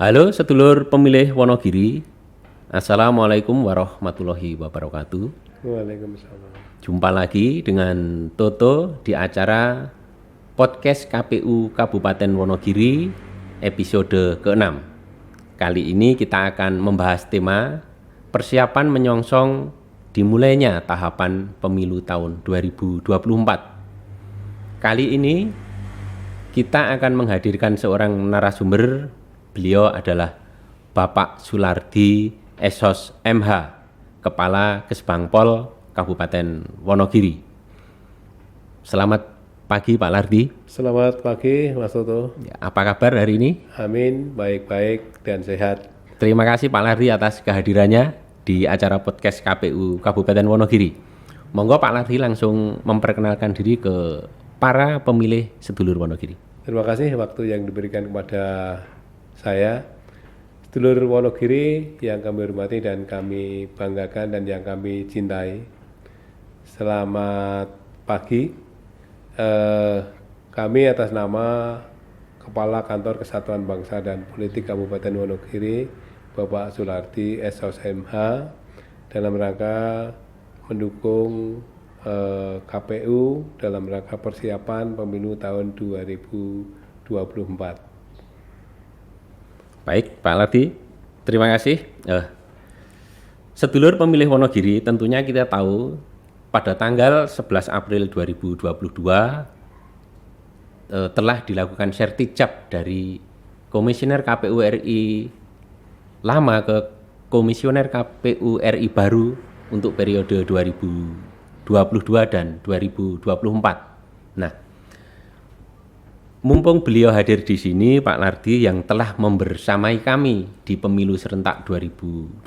Halo sedulur pemilih Wonogiri, Assalamualaikum warahmatullahi wabarakatuh. Waalaikumsalam. Jumpa lagi dengan Toto di acara Podcast KPU Kabupaten Wonogiri episode ke-6. Kali ini kita akan membahas tema persiapan menyongsong dimulainya tahapan pemilu tahun 2024. Kali ini kita akan menghadirkan seorang narasumber. Beliau adalah Bapak Sulardi Esos MH, Kepala Kesbangpol Kabupaten Wonogiri. Selamat pagi Pak Lardi. Selamat pagi Mas Toto. Ya, apa kabar hari ini? Amin, baik-baik dan sehat. Terima kasih Pak Lardi atas kehadirannya di acara podcast KPU Kabupaten Wonogiri. Monggo Pak Lardi langsung memperkenalkan diri ke para pemilih sedulur Wonogiri. Terima kasih waktu yang diberikan kepada saya, sedulur Wonogiri yang kami hormati dan kami banggakan dan yang kami cintai. Selamat pagi. Kami atas nama Kepala Kantor Kesatuan Bangsa dan Politik Kabupaten Wonogiri, Bapak Sulardi Esos MH, dalam rangka mendukung KPU dalam rangka persiapan pemilu tahun 2024. Baik Pak Lardi, terima kasih. Sedulur pemilih Wonogiri, tentunya kita tahu pada tanggal 11 April 2022 telah dilakukan sertijab dari Komisioner KPU RI lama ke Komisioner KPU RI baru untuk periode 2022 dan 2024. Nah, mumpung beliau hadir di sini, Pak Lardi yang telah membersamai kami di pemilu serentak 2019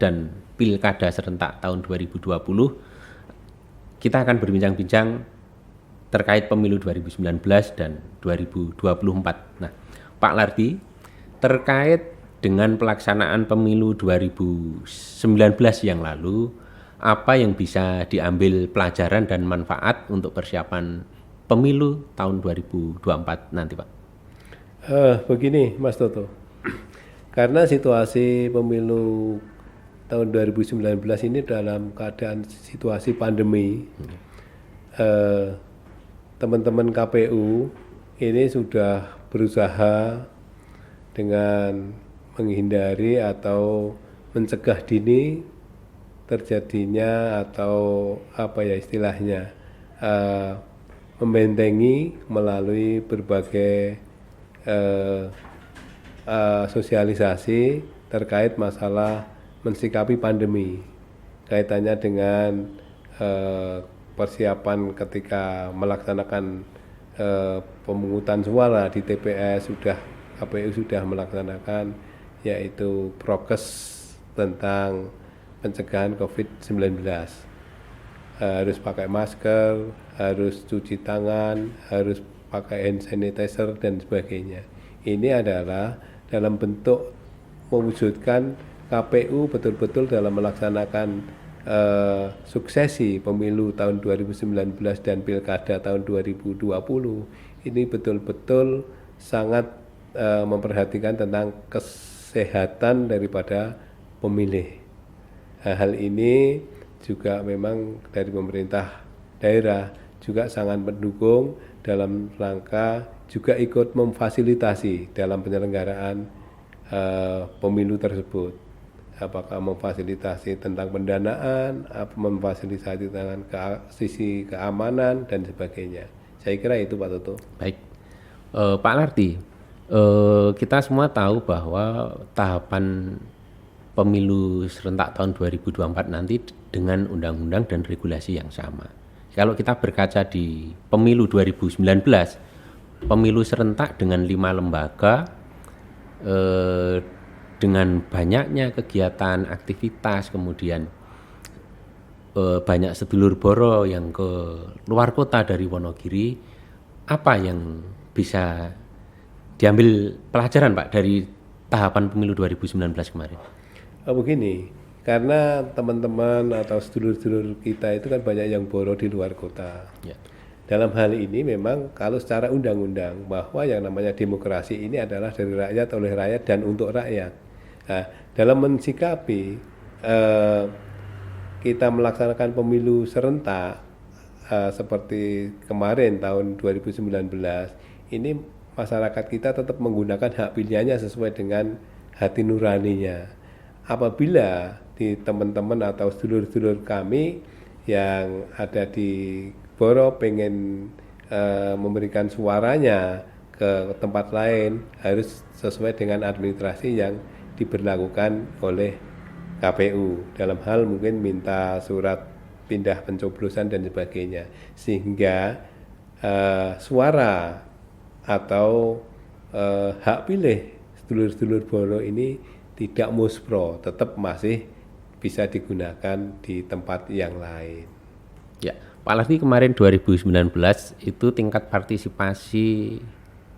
dan pilkada serentak tahun 2020, kita akan berbincang-bincang terkait pemilu 2019 dan 2024. Nah, Pak Lardi, terkait dengan pelaksanaan pemilu 2019 yang lalu, apa yang bisa diambil pelajaran dan manfaat untuk persiapan pemilu tahun 2024 nanti Pak? Begini Mas Toto, karena situasi pemilu tahun 2019 ini dalam keadaan situasi pandemi, teman-teman KPU ini sudah berusaha dengan menghindari atau mencegah dini terjadinya atau apa ya istilahnya, membentengi melalui berbagai sosialisasi terkait masalah mensikapi pandemi, kaitannya dengan persiapan ketika melaksanakan pemungutan suara di TPS. KPU sudah melaksanakan yaitu prokes tentang pencegahan COVID-19. Harus pakai masker, harus cuci tangan, harus pakai hand sanitizer dan sebagainya. Ini adalah dalam bentuk mewujudkan KPU betul-betul dalam melaksanakan suksesi pemilu tahun 2019 dan pilkada tahun 2020. Ini betul-betul sangat memperhatikan tentang kesehatan daripada pemilih. Hal ini juga memang dari pemerintah daerah juga sangat mendukung dalam rangka juga ikut memfasilitasi dalam penyelenggaraan pemilu tersebut. Apakah memfasilitasi tentang pendanaan, memfasilitasi tentang sisi keamanan dan sebagainya. Saya kira itu Pak Toto. Baik, Pak Lardi, kita semua tahu bahwa tahapan pemilu serentak tahun 2024 nanti dengan undang-undang dan regulasi yang sama. Kalau kita berkaca di pemilu 2019, pemilu serentak dengan 5 lembaga, dengan banyaknya kegiatan, aktivitas, kemudian banyak sedulur boro yang ke luar kota dari Wonogiri, apa yang bisa diambil pelajaran Pak dari tahapan pemilu 2019 kemarin? Begini, karena teman-teman atau sedulur-sedulur kita itu kan banyak yang boro di luar kota. Ya. dalam hal ini memang kalau secara undang-undang bahwa yang namanya demokrasi ini adalah dari rakyat, oleh rakyat, dan untuk rakyat. Nah, dalam mensikapi kita melaksanakan pemilu serentak seperti kemarin tahun 2019, ini masyarakat kita tetap menggunakan hak pilihnya sesuai dengan hati nuraninya. Apabila di teman-teman atau sedulur-sedulur kami yang ada di Boro pengen memberikan suaranya ke tempat lain, harus sesuai dengan administrasi yang diberlakukan oleh KPU, dalam hal mungkin minta surat pindah pencoblosan dan sebagainya, sehingga suara atau hak pilih sedulur-sedulur Boro ini tidak muspro, tetap masih bisa digunakan di tempat yang lain. Ya, Pak Lardi, kemarin 2019 itu tingkat partisipasi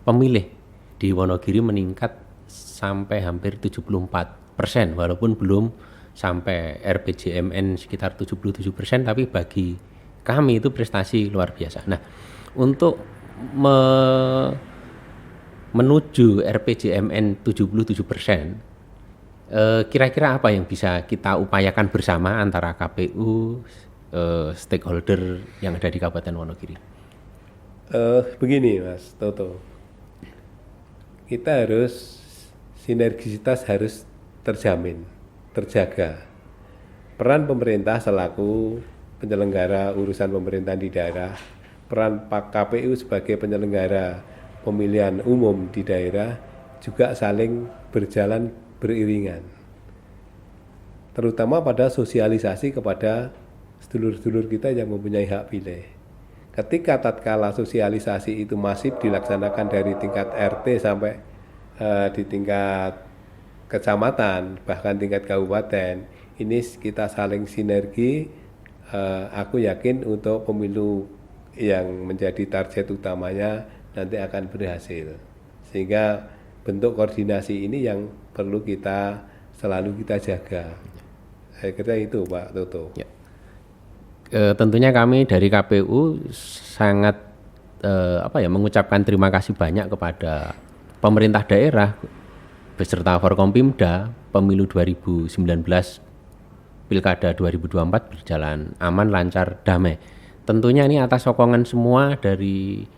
pemilih di Wonogiri meningkat sampai hampir 74%, walaupun belum sampai RPJMN sekitar 77%, tapi bagi kami itu prestasi luar biasa. Nah, untuk menuju RPJMN 77%, kira-kira apa yang bisa kita upayakan bersama antara KPU, stakeholder yang ada di Kabupaten Wonogiri? Begini Mas Toto, kita harus sinergisitas harus terjamin, terjaga. Peran pemerintah selaku penyelenggara urusan pemerintahan di daerah, peran Pak KPU sebagai penyelenggara pemilihan umum di daerah juga saling berjalan beriringan, terutama pada sosialisasi kepada sedulur-sedulur kita yang mempunyai hak pilih. Ketika tatkala sosialisasi itu masif dilaksanakan dari tingkat RT sampai di tingkat kecamatan, bahkan tingkat kabupaten, ini kita saling sinergi. Aku yakin untuk pemilu yang menjadi target utamanya nanti akan berhasil, sehingga bentuk koordinasi ini yang perlu kita selalu kita jaga. Saya kira itu Pak Toto. Ya. Tentunya kami dari KPU sangat mengucapkan terima kasih banyak kepada pemerintah daerah beserta Forkompimda. Pemilu 2019 Pilkada 2024 berjalan aman, lancar, damai. Tentunya ini atas sokongan semua dari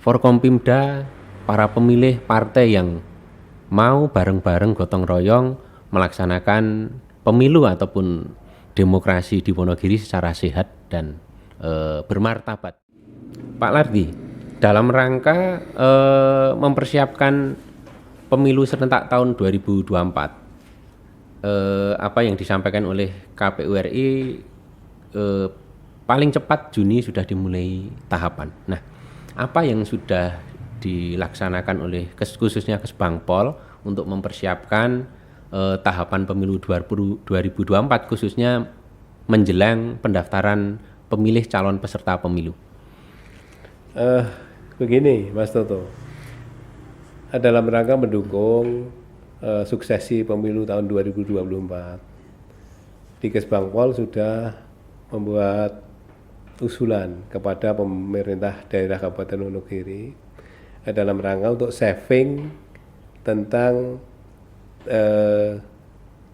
Forkompimda, para pemilih partai yang mau bareng-bareng gotong royong melaksanakan pemilu ataupun demokrasi di Wonogiri secara sehat dan bermartabat. Pak Lardi, dalam rangka mempersiapkan pemilu serentak tahun 2024, apa yang disampaikan oleh KPU RI, paling cepat Juni sudah dimulai tahapan. Nah, apa yang sudah dilaksanakan oleh khususnya Kesbangpol untuk mempersiapkan tahapan pemilu 2024, khususnya menjelang pendaftaran pemilih calon peserta pemilu? Begini Mas Toto, dalam rangka mendukung suksesi pemilu tahun 2024, di Kesbangpol sudah membuat usulan kepada pemerintah daerah Kabupaten Wonogiri dalam rangka untuk saving tentang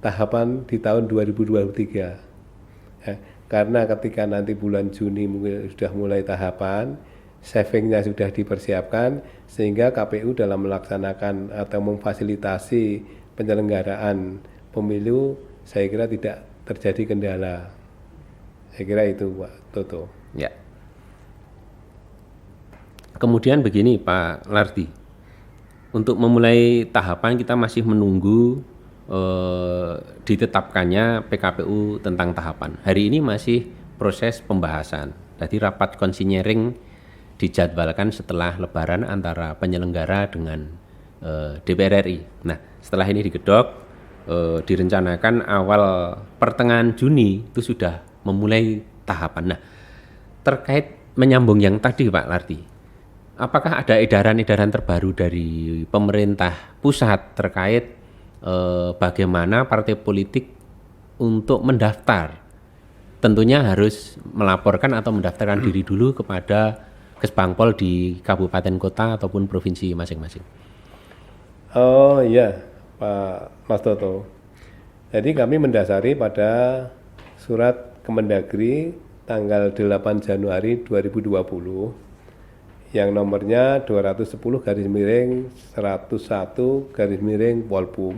tahapan di tahun 2023. Karena ketika nanti bulan Juni mungkin sudah mulai tahapan, savingnya sudah dipersiapkan, sehingga KPU dalam melaksanakan atau memfasilitasi penyelenggaraan pemilu, saya kira tidak terjadi kendala. Saya kira itu Pak Toto. Ya. Kemudian begini Pak Lardi, untuk memulai tahapan kita masih menunggu ditetapkannya PKPU tentang tahapan. Hari ini masih proses pembahasan. Jadi rapat konsinyering dijadwalkan setelah Lebaran antara penyelenggara dengan DPR RI. Nah, setelah ini digedok, direncanakan awal pertengahan Juni itu sudah memulai tahapan. Nah, terkait menyambung yang tadi Pak Lardi, apakah ada edaran-edaran terbaru dari pemerintah pusat terkait bagaimana partai politik untuk mendaftar? Tentunya harus melaporkan atau mendaftarkan diri dulu kepada Kesbangpol di kabupaten kota ataupun provinsi masing-masing. Oh iya, Pak Mas Toto. Jadi kami mendasari pada surat Kemendagri tanggal 8 Januari 2020 yang nomornya 210/101/Polpum.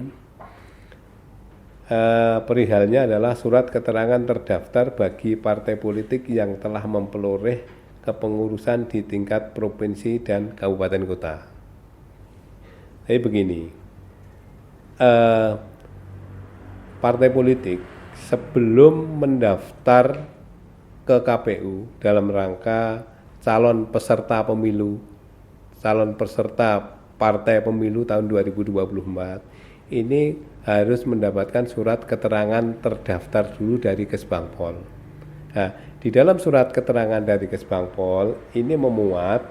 Perihalnya adalah surat keterangan terdaftar bagi partai politik yang telah memperoleh kepengurusan di tingkat provinsi dan kabupaten kota. Jadi begini, partai politik sebelum mendaftar ke KPU dalam rangka calon peserta partai pemilu tahun 2024 ini harus mendapatkan surat keterangan terdaftar dulu dari Kesbangpol. Nah, di dalam surat keterangan dari Kesbangpol ini memuat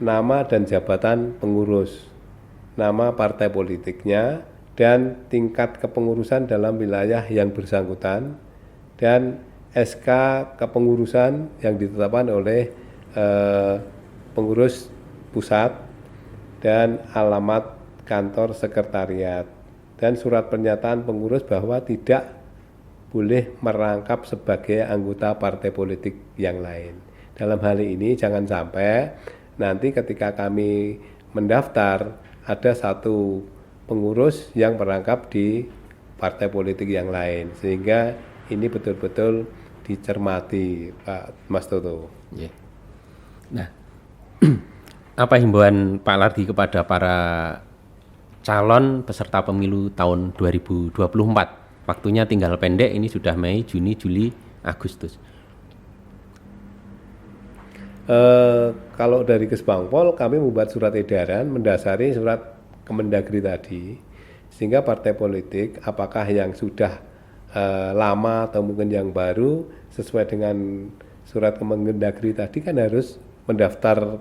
nama dan jabatan pengurus, nama partai politiknya, dan tingkat kepengurusan dalam wilayah yang bersangkutan, dan SK kepengurusan yang ditetapkan oleh pengurus pusat, dan alamat kantor sekretariat, dan surat pernyataan pengurus bahwa tidak boleh merangkap sebagai anggota partai politik yang lain. Dalam hal ini jangan sampai nanti ketika kami mendaftar ada satu pengurus yang merangkap di partai politik yang lain, sehingga ini betul-betul dicermati, Pak Mas Toto. Yeah. Nah, apa himbauan Pak Lardi kepada para calon peserta pemilu tahun 2024? Waktunya tinggal pendek, ini sudah Mei, Juni, Juli, Agustus. Kalau dari Kesbangpol kami membuat surat edaran mendasari surat Kemendagri tadi, sehingga partai politik apakah yang sudah lama atau mungkin yang baru sesuai dengan surat Kemendagri tadi kan harus mendaftar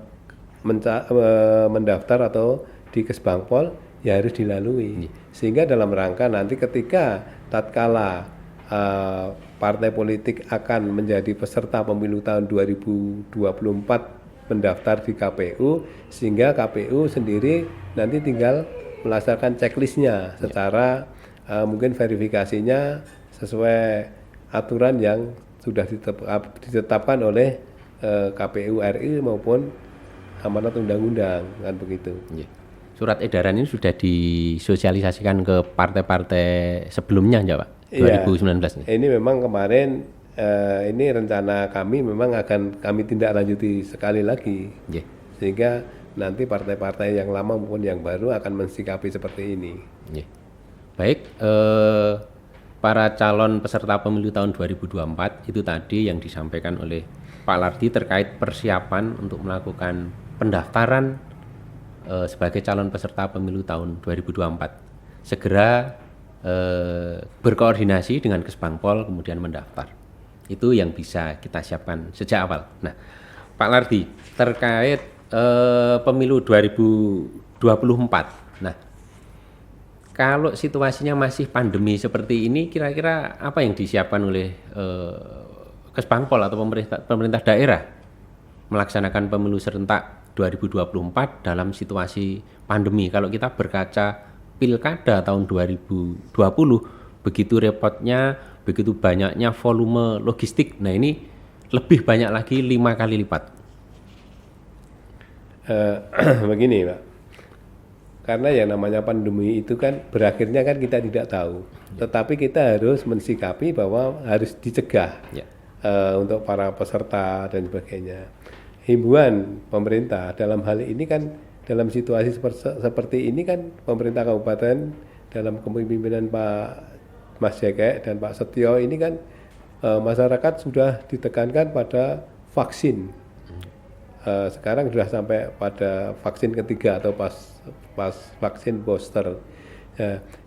atau di Kesbangpol ya harus dilalui, sehingga dalam rangka nanti ketika tatkala partai politik akan menjadi peserta pemilu tahun 2024 mendaftar di KPU, sehingga KPU sendiri nanti tinggal melaksanakan checklistnya secara mungkin verifikasinya sesuai aturan yang sudah ditetapkan oleh KPU RI maupun amanat undang-undang, kan begitu. Surat edaran ini sudah disosialisasikan ke partai-partai sebelumnya, ya Pak? 2019 nih. Ini memang kemarin ini rencana kami memang akan kami tindak lanjuti sekali lagi, sehingga nanti partai-partai yang lama maupun yang baru akan mensikapi seperti ini. Baik, para calon peserta pemilu tahun 2024 itu tadi yang disampaikan oleh Pak Lardi terkait persiapan untuk melakukan pendaftaran sebagai calon peserta pemilu tahun 2024. Segera berkoordinasi dengan Kesbangpol kemudian mendaftar. Itu yang bisa kita siapkan sejak awal. Nah, Pak Lardi terkait pemilu 2024. Nah, kalau situasinya masih pandemi seperti ini, kira-kira apa yang disiapkan oleh Kesbangpol atau pemerintah daerah melaksanakan pemilu serentak 2024 dalam situasi pandemi? Kalau kita berkaca pilkada tahun 2020, begitu repotnya, begitu banyaknya volume logistik. Nah, ini lebih banyak lagi 5 kali lipat. Begini, Pak. Karena yang namanya pandemi itu kan berakhirnya kan kita tidak tahu. Tetapi kita harus mensikapi bahwa harus dicegah untuk para peserta dan sebagainya. Himbauan pemerintah dalam hal ini kan dalam situasi seperti ini kan pemerintah kabupaten dalam kepemimpinan Pak Mas Jekek dan Pak Setio ini kan masyarakat sudah ditekankan pada vaksin. Sekarang sudah sampai pada vaksin ketiga atau pas vaksin booster.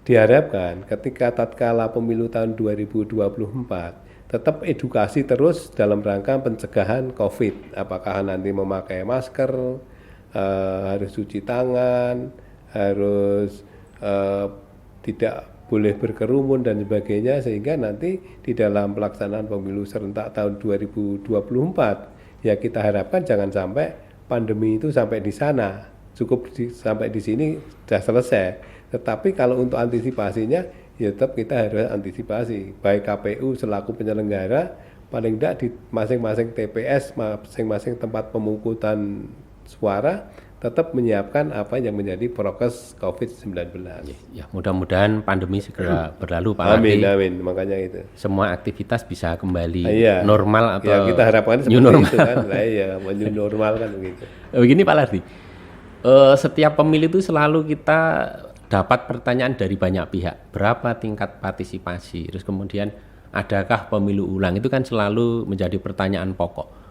Diharapkan ketika tatkala pemilu tahun 2024 tetap edukasi terus dalam rangka pencegahan COVID. Apakah nanti memakai masker, harus cuci tangan, harus tidak boleh berkerumun dan sebagainya, sehingga nanti di dalam pelaksanaan pemilu serentak tahun 2024 ya kita harapkan jangan sampai pandemi itu sampai di sana, cukup sampai di sini sudah selesai. Tetapi kalau untuk antisipasinya, ya tetap kita harus antisipasi. Baik KPU selaku penyelenggara, paling tidak di masing-masing TPS, masing-masing tempat pemungutan suara, tetap menyiapkan apa yang menjadi prokes COVID-19. Ya, mudah-mudahan pandemi segera berlalu, Pak Amin, Lardi. amin. Makanya itu. Semua aktivitas bisa kembali Iya. normal atau Ya, kita harapkan new seperti normal. itu kan. Nah, iya, new normal kan begitu. Begini Pak Lardi, setiap pemilu itu selalu kita dapat pertanyaan dari banyak pihak. Berapa tingkat partisipasi? Terus kemudian adakah pemilu ulang? Itu kan selalu menjadi pertanyaan pokok.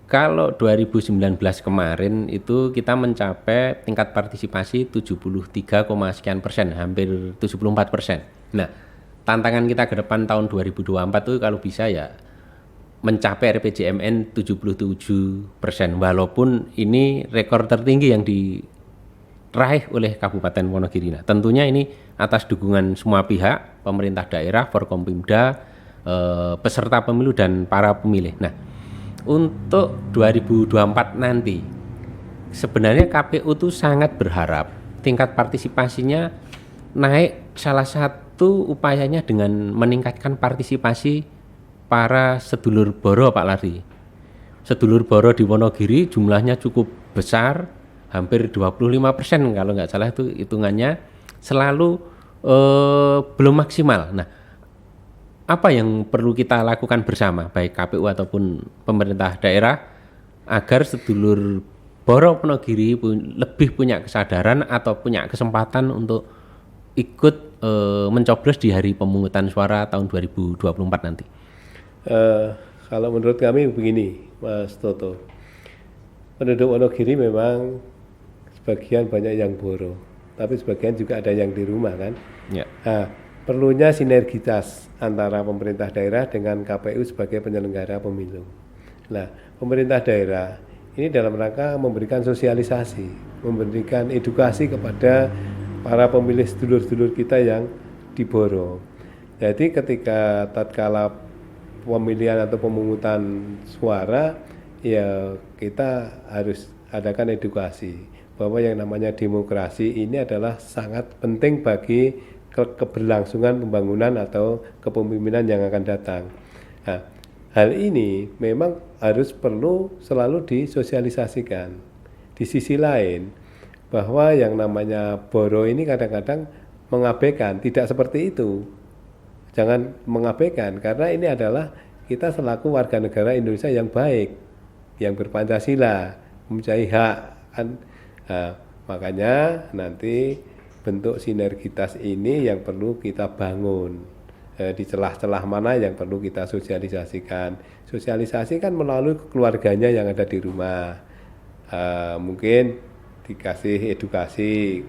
Kalau 2019 kemarin itu kita mencapai tingkat partisipasi 73, sekian persen, hampir 74%. Nah, tantangan kita ke depan tahun 2024 itu kalau bisa ya mencapai RPJMN 77%, walaupun ini rekor tertinggi yang diraih oleh Kabupaten Wonogiri. Nah, tentunya ini atas dukungan semua pihak, pemerintah daerah, Forkompimda, peserta pemilu dan para pemilih. Nah, untuk 2024 nanti sebenarnya KPU tuh sangat berharap tingkat partisipasinya naik. Salah satu upayanya dengan meningkatkan partisipasi para sedulur Boro, Pak Lardi. Sedulur Boro di Wonogiri jumlahnya cukup besar, hampir 25% kalau nggak salah itu hitungannya, selalu belum maksimal. Nah, apa yang perlu kita lakukan bersama, baik KPU ataupun pemerintah daerah, agar sedulur Boro Wonogiri lebih punya kesadaran atau punya kesempatan untuk ikut mencoblos di hari pemungutan suara tahun 2024 nanti? Kalau menurut kami begini, Mas Toto, penduduk Wonogiri memang sebagian banyak yang Boro, tapi sebagian juga ada yang di rumah kan. Ya. Nah, perlunya sinergitas antara pemerintah daerah dengan KPU sebagai penyelenggara pemilu. Nah, pemerintah daerah ini dalam rangka memberikan sosialisasi, memberikan edukasi kepada para pemilih sedulur-sedulur kita yang di Boro. Jadi ketika tatkala pemilihan atau pemungutan suara, ya kita harus adakan edukasi bahwa yang namanya demokrasi ini adalah sangat penting bagi keberlangsungan pembangunan atau kepemimpinan yang akan datang. Nah, hal ini memang harus perlu selalu disosialisasikan. Di sisi lain, bahwa yang namanya Boro ini kadang-kadang mengabaikan, tidak seperti itu. Jangan mengabaikan, karena ini adalah kita selaku warga negara Indonesia yang baik, yang berpancasila, mempunyai hak. Nah, makanya nanti bentuk sinergitas ini yang perlu kita bangun, di celah-celah mana yang perlu kita sosialisasikan. Sosialisasi kan melalui keluarganya yang ada di rumah, mungkin dikasih edukasi.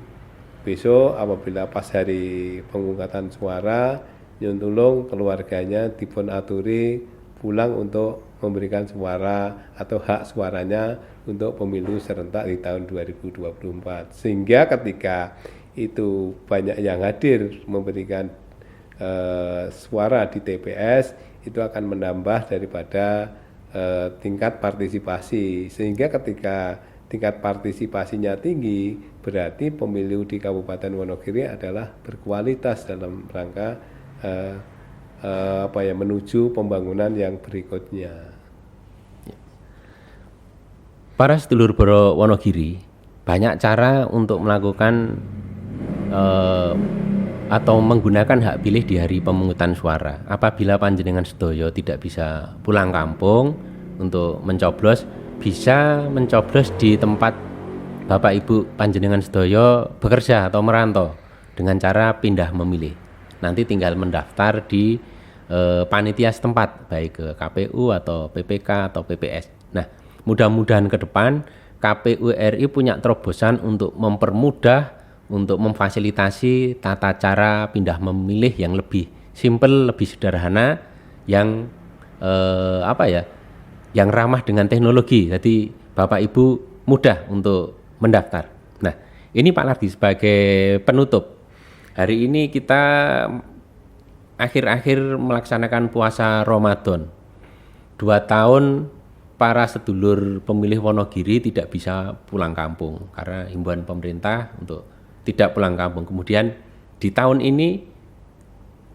Besok apabila pas hari pengungkatan suara, nyuntulung keluarganya dipun aturi pulang untuk memberikan suara atau hak suaranya untuk pemilu serentak di tahun 2024. Sehingga ketika itu banyak yang hadir memberikan suara di TPS, itu akan menambah daripada tingkat partisipasi, sehingga ketika tingkat partisipasinya tinggi, berarti pemilu di Kabupaten Wonogiri adalah berkualitas dalam rangka menuju pembangunan yang berikutnya. Para sedulur Boro Wonogiri, banyak cara untuk melakukan atau menggunakan hak pilih di hari pemungutan suara. Apabila panjenengan sedaya tidak bisa pulang kampung untuk mencoblos, bisa mencoblos di tempat Bapak Ibu panjenengan sedaya bekerja atau merantau dengan cara pindah memilih. Nanti tinggal mendaftar di panitia setempat, baik ke KPU atau PPK atau PPS. Nah, mudah-mudahan ke depan KPU RI punya terobosan untuk mempermudah, untuk memfasilitasi tata cara pindah memilih yang lebih simpel, lebih sederhana, yang yang ramah dengan teknologi. Jadi Bapak Ibu mudah untuk mendaftar. Nah, ini Pak Lardi sebagai penutup. Hari ini kita akhir-akhir melaksanakan puasa Ramadan. 2 tahun para sedulur pemilih Wonogiri tidak bisa pulang kampung karena himbauan pemerintah untuk tidak pulang kampung. Kemudian di tahun ini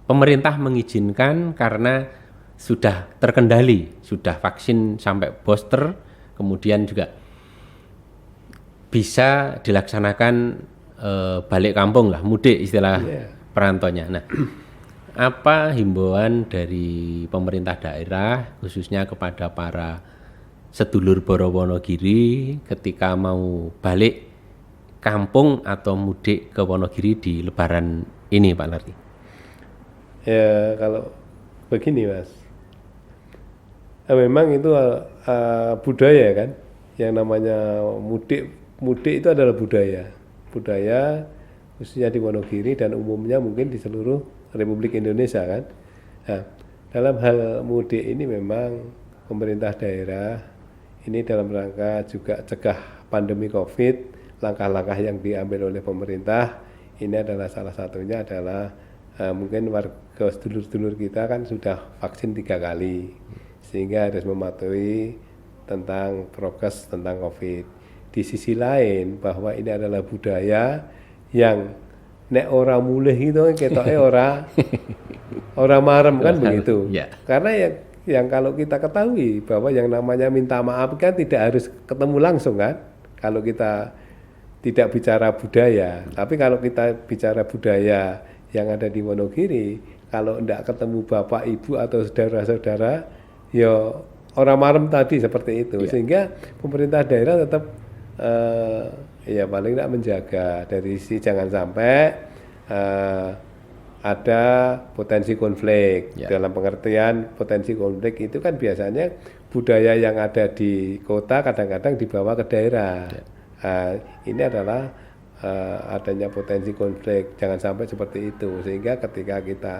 pemerintah mengizinkan karena sudah terkendali, sudah vaksin sampai booster, kemudian juga bisa dilaksanakan balik kampung lah, mudik istilah perantauannya. Nah, apa himbauan dari pemerintah daerah khususnya kepada para sedulur Boro Wonogiri ketika mau balik kampung atau mudik ke Wonogiri di Lebaran ini, Pak Lardi? Ya kalau begini Mas, memang itu budaya kan, yang namanya mudik itu adalah budaya khususnya di Wonogiri dan umumnya mungkin di seluruh Republik Indonesia kan. Nah, dalam hal mudik ini memang pemerintah daerah ini dalam rangka juga cegah pandemi COVID, langkah-langkah yang diambil oleh pemerintah ini adalah salah satunya adalah mungkin warga sedulur-sedulur kita kan sudah vaksin 3 kali sehingga harus mematuhi tentang prokes tentang COVID. Di sisi lain bahwa ini adalah budaya yang nek ora mulih itu ketoke ora marem kan begitu. Karena yang kalau kita ketahui bahwa yang namanya minta maaf kan tidak harus ketemu langsung kan. Kalau kita tidak bicara budaya, tapi kalau kita bicara budaya yang ada di Wonogiri, kalau tidak ketemu bapak ibu atau saudara-saudara, ya orang marem tadi seperti itu. Sehingga pemerintah daerah tetap ya paling tidak menjaga dari sisi jangan sampai ada potensi konflik. Dalam pengertian potensi konflik itu kan biasanya budaya yang ada di kota kadang-kadang dibawa ke daerah. Ini adalah adanya potensi konflik, jangan sampai seperti itu. Sehingga ketika kita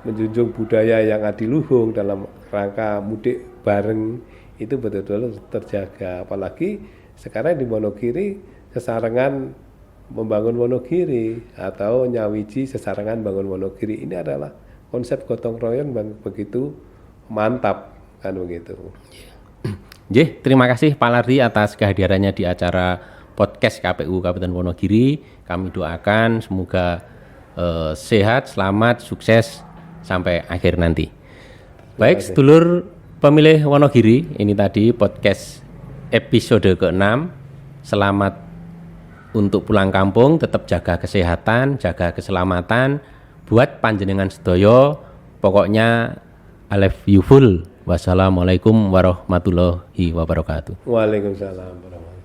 menjunjung budaya yang adiluhung dalam rangka mudik bareng itu betul-betul terjaga. Apalagi sekarang di Wonogiri sesarengan membangun Wonogiri atau nyawiji sesarengan bangun Wonogiri, ini adalah konsep gotong royong begitu mantap kan begitu. Terima kasih Pak Lardi atas kehadirannya di acara podcast KPU Kabupaten Wonogiri. Kami doakan semoga sehat, selamat, sukses sampai akhir nanti. Baik, sedulur pemilih Wonogiri, ini tadi podcast episode ke-6. Selamat untuk pulang kampung, tetap jaga kesehatan, jaga keselamatan. Buat panjenengan sedoyo, pokoknya I love you full. Wassalamualaikum warahmatullahi wabarakatuh. Waalaikumsalam warahmatullahi wabarakatuh.